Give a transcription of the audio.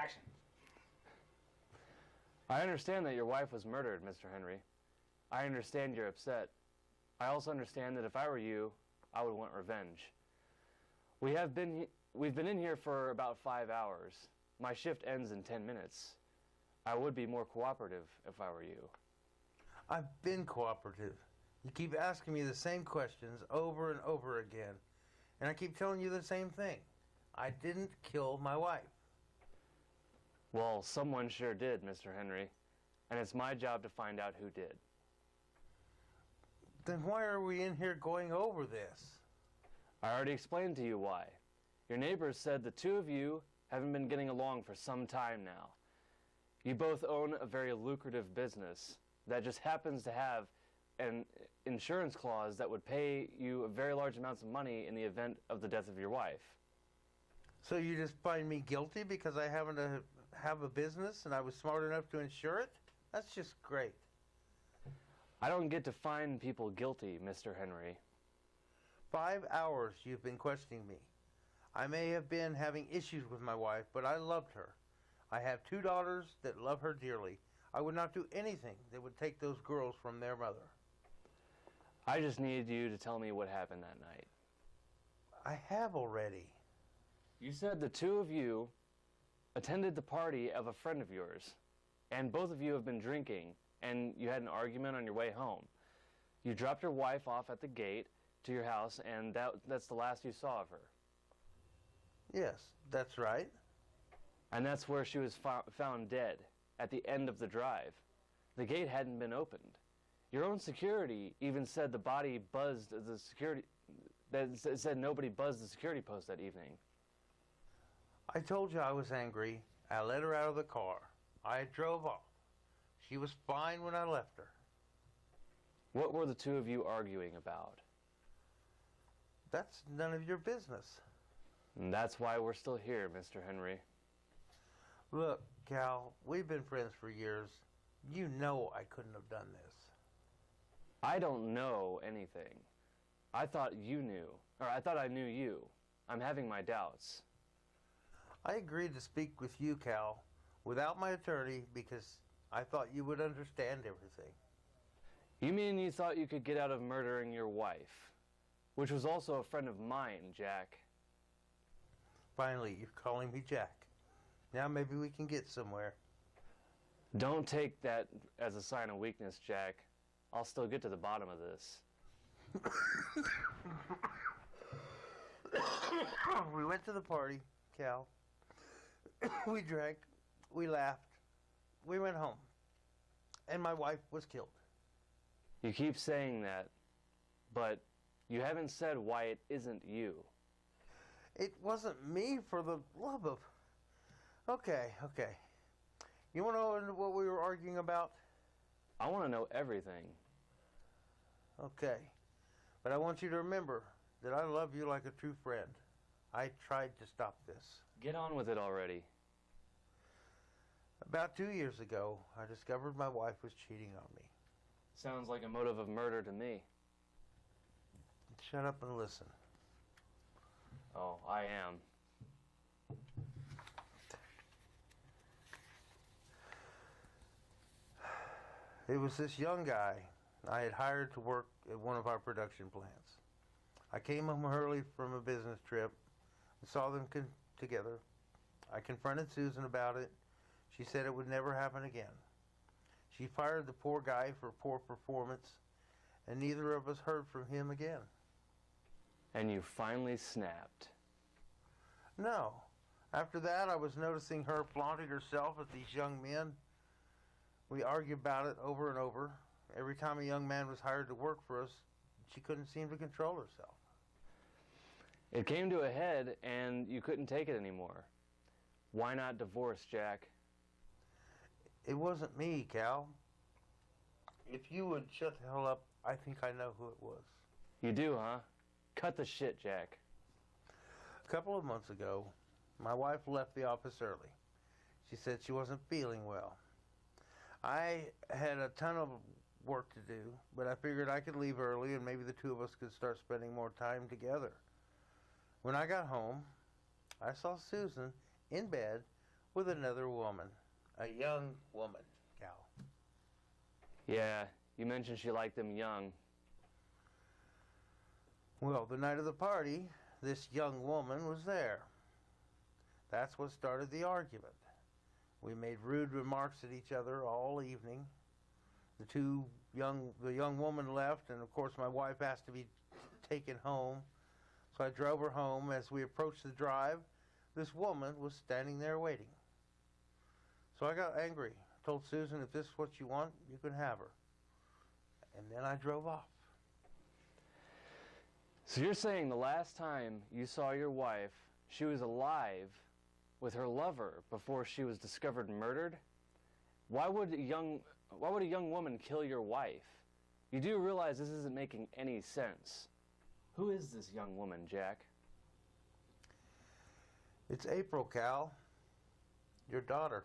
Action. I understand that your wife was murdered, Mr. Henry. I understand you're upset. I also understand that if I were you, I would want revenge. We've been in here for about 5 hours. My shift ends in 10 minutes. I would be more cooperative if I were you. I've been cooperative. You keep asking me the same questions over and over again, and I keep telling you the same thing. I didn't kill my wife. Well, someone sure did, Mr. Henry, and it's my job to find out who did. Then why are we in here going over this? I already explained to you why. Your neighbors said the two of you haven't been getting along for some time now. You both own a very lucrative business that just happens to have an insurance clause that would pay you very large amounts of money in the event of the death of your wife. So you just find me guilty because I happen to have a business and I was smart enough to insure it? That's just great. I don't get to find people guilty, Mr. Henry. 5 hours you've been questioning me. I may have been having issues with my wife, but I loved her. I have 2 daughters that love her dearly. I would not do anything that would take those girls from their mother. I just needed you to tell me what happened that night. I have already. You said the two of you attended the party of a friend of yours, and both of you have been drinking, and you had an argument on your way home. You dropped your wife off at the gate to your house, and that's the last you saw of her. Yes, that's right. And that's where she was found dead, at the end of the drive. The gate hadn't been opened. Your own security even said the body buzzed the security, that said nobody buzzed the security post that evening. I told you I was angry. I let her out of the car. I drove off. She was fine when I left her. What were the two of you arguing about? That's none of your business. And that's why we're still here, Mr. Henry. Look, Cal, we've been friends for years. You know I couldn't have done this. I don't know anything. I thought you knew, or I thought I knew you. I'm having my doubts. I agreed to speak with you, Cal, without my attorney because I thought you would understand everything. You mean you thought you could get out of murdering your wife, which was also a friend of mine, Jack? Finally, you're calling me Jack. Now maybe we can get somewhere. Don't take that as a sign of weakness, Jack. I'll still get to the bottom of this. We went to the party, Cal. We drank. We laughed. We went home. And my wife was killed. You keep saying that, but you haven't said why it isn't you. It wasn't me, for the love of... Okay. You want to know what we were arguing about? I want to know everything. Okay. But I want you to remember that I love you like a true friend. I tried to stop this. Get on with it already. About 2 years ago, I discovered my wife was cheating on me. Sounds like a motive of murder to me. Shut up and listen. Oh, I am. It was this young guy I had hired to work at one of our production plants. I came home early from a business trip and saw them together. I confronted Susan about it. She said it would never happen again. She fired the poor guy for poor performance, and neither of us heard from him again. And you finally snapped. No. After that, I was noticing her flaunting herself at these young men. We argued about it over and over. Every time a young man was hired to work for us, she couldn't seem to control herself. It came to a head, and you couldn't take it anymore. Why not divorce, Jack? It wasn't me, Cal. If you would shut the hell up, I think I know who it was. You do, huh? Cut the shit, Jack. A couple of months ago, my wife left the office early. She said she wasn't feeling well. I had a ton of work to do, but I figured I could leave early and maybe the two of us could start spending more time together. When I got home, I saw Susan in bed with another woman, a young woman, Cal. Yeah, you mentioned she liked them young. Well, the night of the party, this young woman was there. That's what started the argument. We made rude remarks at each other all evening. The young woman left, and of course my wife asked to be taken home. So I drove her home. As we approached the drive, this woman was standing there waiting. So I got angry. Told Susan, if this is what you want, you can have her. And then I drove off. So you're saying the last time you saw your wife, she was alive with her lover before she was discovered murdered? Why would a young woman kill your wife? You do realize this isn't making any sense. Who is this young woman, Jack? It's April, Cal. Your daughter.